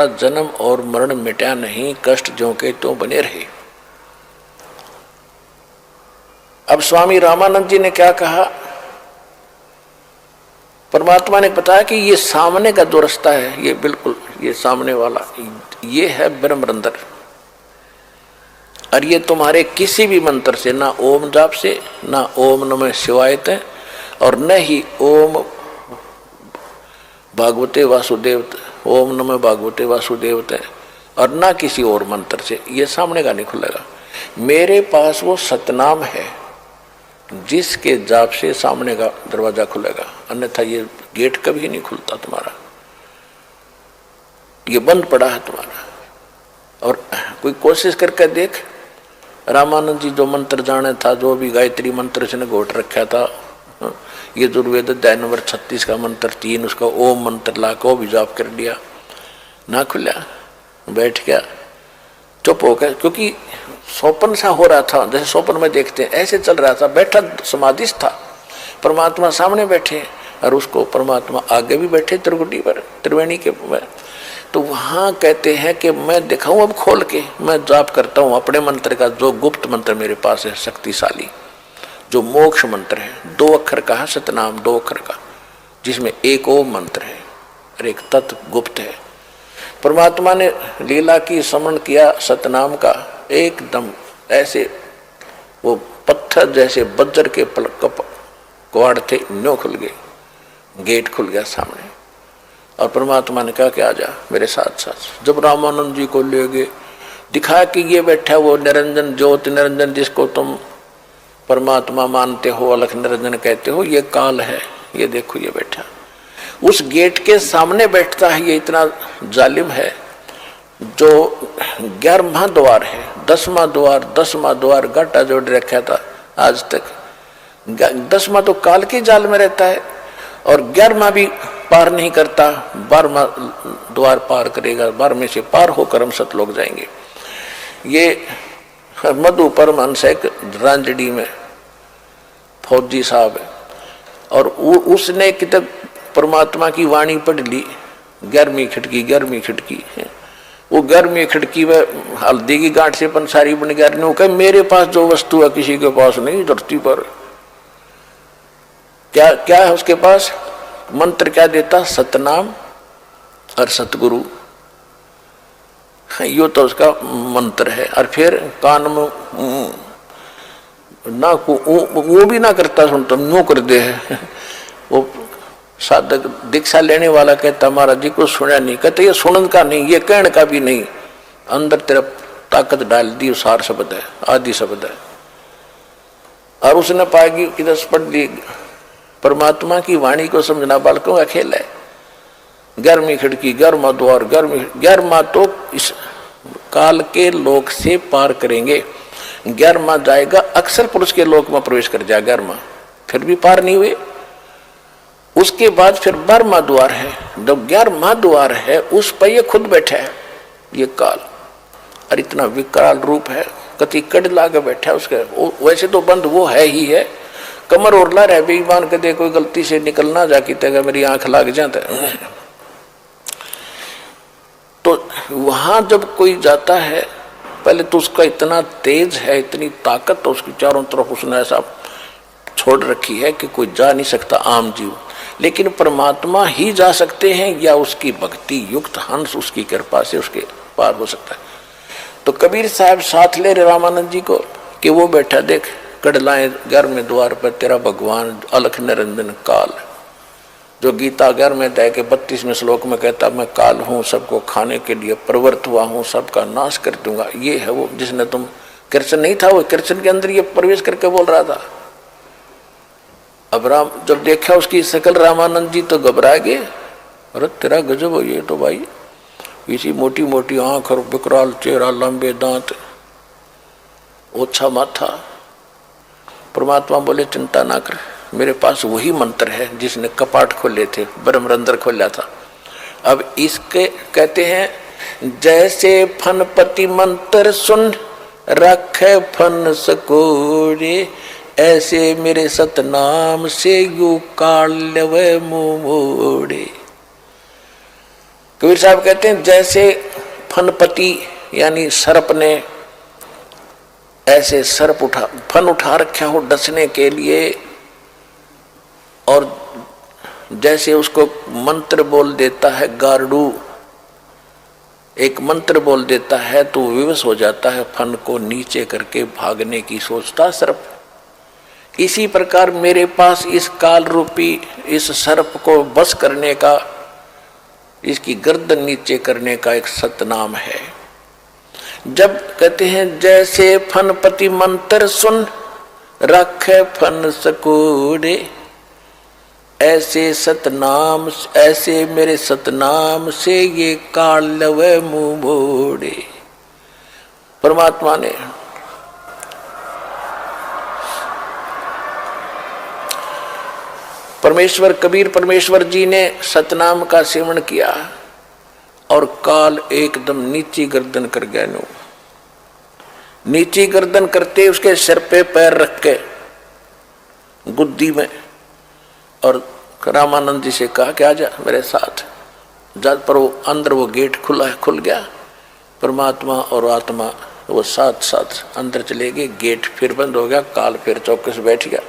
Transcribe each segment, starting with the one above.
जन्म और मरण मिटा नहीं, कष्ट ज्यों के त्यों बने रहे। अब स्वामी रामानंद जी ने क्या कहा, परमात्मा ने बताया कि ये सामने का जो रास्ता है, ये बिल्कुल ये सामने वाला, ये है ब्रह्मरंध्र, और ये तुम्हारे किसी भी मंत्र से, ना ओम जाप से, ना ओम नमः शिवाय ते, और न ही ओम भागवते वासुदेव, ओम नमः भागवते वासुदेव ते, और ना किसी और मंत्र से ये सामने का नहीं खुलेगा। मेरे पास वो सतनाम है जिसके जाप से सामने का दरवाजा खुलेगा, अन्यथा ये गेट कभी नहीं खुलता तुम्हारा, ये बंद पड़ा है तुम्हारा। और कोई कोशिश करके देख, रामानंद जी जो मंत्र जाने था, जो भी गायत्री मंत्र से ने घोट रखा था, ये दुर्वेद अध्याय नंबर 36 का मंत्र 3, उसका ओम मंत्र ला को भी जाप कर लिया, ना खुला, बैठ गया चुप हो गया, क्योंकि स्वप्न सा हो रहा था, जैसे स्वप्न में देखते हैं ऐसे चल रहा था, बैठा समाधिस्थ था, परमात्मा सामने बैठे और उसको परमात्मा आगे भी बैठे त्रिकुटी पर, त्रिवेणी के पर। तो वहाँ कहते हैं कि मैं दिखाऊं अब खोल के, मैं जाप करता हूँ अपने मंत्र का, जो गुप्त मंत्र मेरे पास है शक्तिशाली, जो मोक्ष मंत्र है, 2 अक्षर का है सतनाम, 2 अक्षर का, जिसमें एक ओम मंत्र है और एक तत्व गुप्त है। परमात्मा ने लीला की स्मरण किया सतनाम का, एकदम ऐसे वो पत्थर जैसे वज्र के कवाड़ थे, न्यों खुल गए, गेट खुल गया सामने, और परमात्मा ने कहा कि आ जा मेरे साथ साथ। जब रामानंद जी को ले गए, दिखाया कि ये बैठा वो निरंजन ज्योति निरंजन, जिसको तुम परमात्मा मानते हो, अलख निरंजन कहते हो, ये काल है, ये देखो ये बैठा उस गेट के सामने बैठता है। ये इतना जालिम है, जो 11वां द्वार है, 10वां द्वार गाटा जोड़ रखा था आज तक। 10वां तो काल के जाल में रहता है, और 11वां भी पार नहीं करता, 12वां द्वार पार करेगा, 12वें से पार होकर हम सतलोक जाएंगे। ये मधु परमहंस एक रांजड़ी में फौजी साहब है, और उसने कितब परमात्मा की वाणी पढ़ ली, 11वीं खिड़की है, वो 11वीं खिड़की में हल्दी की गांठ से पंसारी बन गया। वो कहे मेरे पास जो वस्तु है किसी के पास नहीं धरती पर। क्या क्या है उसके पास? मंत्र क्या देता? सतनाम और सतगुरु, यो तो उसका मंत्र है। और फिर कान में ना वो भी ना करता, सुनता नो कर दे है। वो साधक दीक्षा लेने वाला कहता महाराज जी को सुना नहीं, कहते ये सुनन का नहीं, ये कहने का भी नहीं, अंदर तेरा ताकत डाल दी, सार शब्द है, आदि शब्द है। और उसने पाएगी कि 10 पढ़ ली, परमात्मा की वाणी को समझना बालकों का खेल है। 11वीं खिड़की, 11वां द्वार, 11वां तो इस काल के लोक से पार करेंगे, 11वां जाएगा अक्षर पुरुष के लोक में प्रवेश कर जाएगा, 11वां फिर भी पार नहीं हुए। उसके बाद फिर 12वां द्वार है, जब 11वां द्वार है उस पर ये खुद बैठा है ये काल, और इतना विकराल रूप है, कति कड़ लाके बैठा है उसके। वैसे तो बंद वो है ही है, कमर ओरला रहे बेईमान के दे, कोई गलती से निकलना जाके तेगा मेरी आंख लाग जाता है। तो वहां जब कोई जाता है, पहले तो उसका इतना तेज है, इतनी ताकत, तो उसकी चारों तरफ उसने ऐसा छोड़ रखी है कि कोई जा नहीं सकता आम जीव। लेकिन परमात्मा ही जा सकते हैं, या उसकी भक्ति युक्त हंस उसकी कृपा से उसके पार हो सकता है। तो कबीर साहब साथ ले रहे रामानंद जी को कि वो बैठा देख कड़लाएं 11वें द्वार पर तेरा भगवान अलख निरंजन काल, जो गीता 11वें अध्याय के 32वें श्लोक में कहता मैं काल हूँ, सबको खाने के लिए प्रवृत्त हुआ हूँ, सबका नाश कर दूंगा। ये है वो जिसने तुम, कृष्ण नहीं था वो, कृष्ण के अंदर ये प्रवेश करके बोल रहा था। अब राम जब देखा उसकी शकल रामानंद जी तो घबरा गए, अरे तेरा गजब हो ये तो भाई, इसी मोटी मोटी आंख और विकराल चेहरा, लंबे दांत, ओछा माथा। परमात्मा बोले चिंता ना कर, मेरे पास वही मंत्र है जिसने कपाट खोले थे, ब्रह्मरंध्र खोला था। अब इसके कहते हैं जैसे फनपति मंत्र सुन रखे फन सकोरे, ऐसे मेरे सतनाम से यू काल लवे मुंह मोड़े। कबीर साहब कहते हैं जैसे फनपति यानी सर्प ने ऐसे सर्प फन उठा रखा हो डसने के लिए, और जैसे उसको मंत्र बोल देता है गारडू, एक मंत्र बोल देता है तो विवश हो जाता है, फन को नीचे करके भागने की सोचता सर्प। इसी प्रकार मेरे पास इस काल रूपी इस सर्प को बस करने का, इसकी गर्दन नीचे करने का एक सतनाम है। जब कहते हैं जैसे फनपति मंत्र सुन रखे फन सकोड़े, ऐसे सतनाम, ऐसे मेरे सतनाम से ये काल लवे मुंह मोड़े। परमात्मा ने परमेश्वर कबीर परमेश्वर जी ने सतनाम का सेवन किया और काल एकदम नीची गर्दन कर गया। नीची गर्दन करते उसके सिर पे पैर रख के गुद्दी में, और रामानंद जी से कहा कि आजा मेरे साथ। जब पर वो अंदर वो गेट खुल गया, परमात्मा और आत्मा वो साथ साथ अंदर चले गए, गेट फिर बंद हो गया, काल फिर चौकस बैठ गया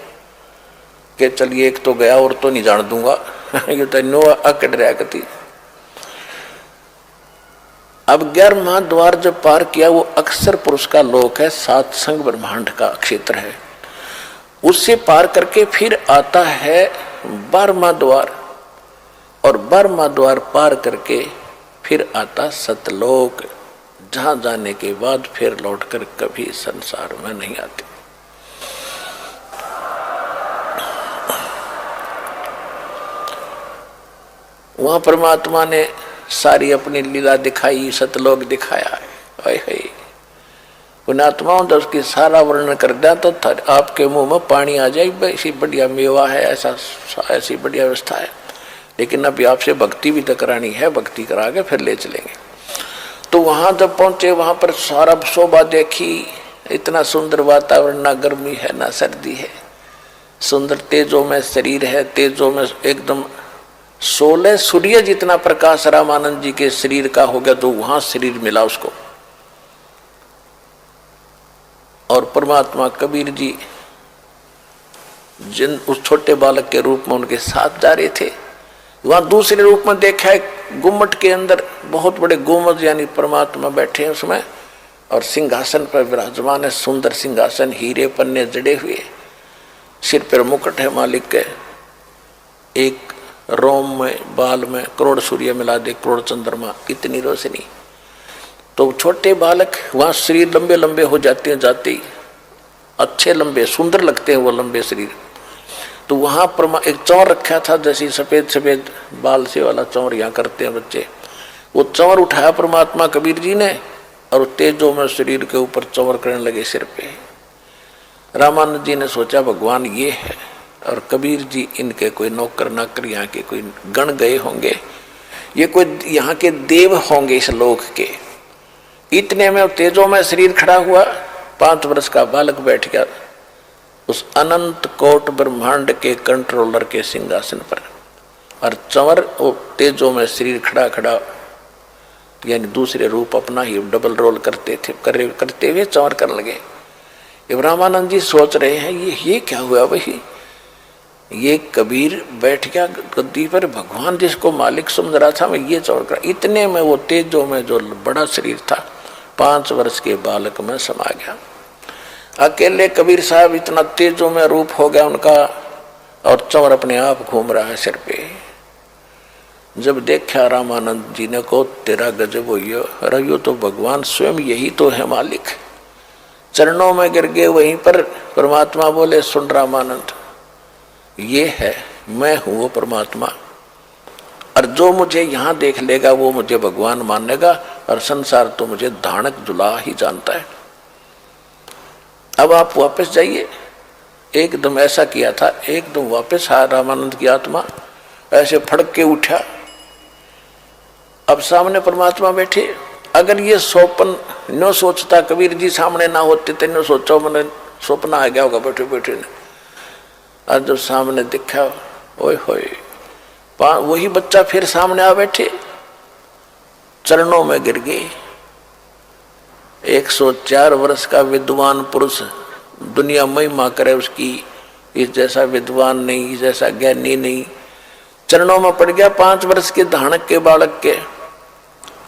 कि चलिए एक तो गया और तो नहीं जान दूंगा ये तो नो अकड़ रहा कती। अब 11वां द्वार जब पार किया, वो अक्षर पुरुष का लोक है, सात संग ब्रह्मांड का क्षेत्र है, उससे पार करके फिर आता है 12वां द्वार, और 12वां द्वार पार करके फिर आता सतलोक, जहां जाने के बाद फिर लौटकर कभी संसार में नहीं आते। वहां परमात्मा ने सारी अपनी लीला दिखाई, सतलोक दिखाया है। पुण्यात्माओं जब उसकी सारा वर्णन कर दिया तो आपके मुंह में पानी आ जाए, ऐसी बढ़िया मेवा है, ऐसी बढ़िया व्यवस्था है, लेकिन अभी आपसे भक्ति भी तो करानी है, भक्ति करा के फिर ले चलेंगे। तो वहां जब पहुंचे, वहां पर सारा शोभा देखी, इतना सुंदर वातावरण, ना गर्मी है ना सर्दी है, सुंदर तेजों में शरीर है, तेजों में एकदम 16 सूर्य जितना प्रकाश रामानंद जी के शरीर का हो गया, तो वहां शरीर मिला उसको। और परमात्मा कबीर जी जिन उस छोटे बालक के रूप में उनके साथ जा रहे थे, वहां दूसरे रूप में देखा है गुम्मट के अंदर बहुत बड़े गुम्मट, यानी परमात्मा बैठे हैं उसमें, और सिंहासन पर विराजमान है, सुंदर सिंहासन, हीरे पन्ने जड़े हुए, सिर पर मुकुट है मालिक के, एक रोम में बाल में करोड़ सूर्य मिला दे, करोड़ चंद्रमा, इतनी रोशनी। तो छोटे बालक वहां शरीर लंबे लंबे हो जाते हैं, जाते ही अच्छे लंबे सुंदर लगते हैं वो लंबे शरीर। तो वहां एक चौर रखा था, जैसी सफेद सफेद बाल से वाला चौर यहाँ करते हैं बच्चे, वो चौर उठाया परमात्मा कबीर जी ने, और तेजों में शरीर के ऊपर चौर करने लगे सिर पे। रामानंद जी ने सोचा भगवान ये है, और कबीर जी इनके कोई नौकर नाकर यहाँ के कोई गण गए होंगे, ये कोई यहाँ के देव होंगे इस लोक के। इतने में तेजों में शरीर खड़ा हुआ, 5 वर्ष का बालक बैठ गया उस अनंत कोट ब्रह्मांड के कंट्रोलर के सिंहासन पर, और चंवर वो तेजों में शरीर खड़ा खड़ा, यानी दूसरे रूप अपना ही डबल रोल करते हुए चंवर करने लगे। रामानंद जी सोच रहे हैं ये क्या हुआ भाई, ये कबीर बैठ गया गद्दी पर, भगवान जिसको मालिक समझ रहा था मैं ये चौड़ कर। इतने में वो तेजों में जो बड़ा शरीर था 5 वर्ष के बालक में समा गया। अकेले कबीर साहब इतना तेजों में रूप हो गया उनका, और चौर अपने आप घूम रहा है सिर पे। जब देखा रामानंद जी ने को तेरा गजब हो तो भगवान स्वयं यही तो है मालिक। चरणों में गिर गए, वहीं पर परमात्मा बोले सुन रामानंद, ये है मैं हूं वो परमात्मा, और जो मुझे यहाँ देख लेगा वो मुझे भगवान मानेगा, और संसार तो मुझे धानक जुला ही जानता है। अब आप वापस जाइए। एकदम ऐसा किया था, एकदम वापस आया रामानंद की आत्मा, ऐसे फड़क के उठा। अब सामने परमात्मा बैठे। अगर ये स्वप्न न सोचता कबीर जी सामने ना होते तो न सोचो मैंने स्वप्न आ गया होगा बैठे बैठे ने। और जब सामने दिखा, ओए होए, वही बच्चा फिर सामने आ बैठे। चरणों में गिर गए। 104 वर्ष का विद्वान पुरुष, दुनिया महिमा करे उसकी, इस जैसा विद्वान नहीं, इस जैसा ज्ञानी नहीं, चरणों में पड़ गया 5 वर्ष के धानक के बालक के।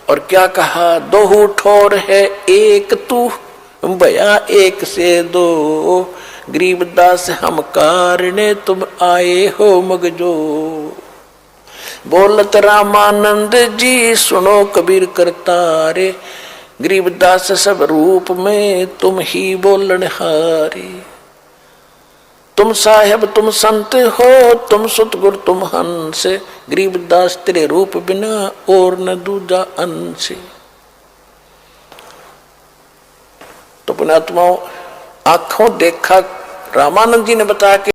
और क्या कहा, दो ठोर है एक तू, भया एक से दो, गरीबदास हम कारणे तुम आए हो मगजो। बोलत रामानंद जी सुनो कबीर करतारे, गरीबदास सब रूप में तुम ही बोलन हारे। तुम साहेब तुम संत हो, तुम सतगुर तुम हंस, गरीबदास तेरे रूप बिना और न दूजा अंश। तो पुण्यात्माओं, आंखों देखा रामानंद जी ने बताया कि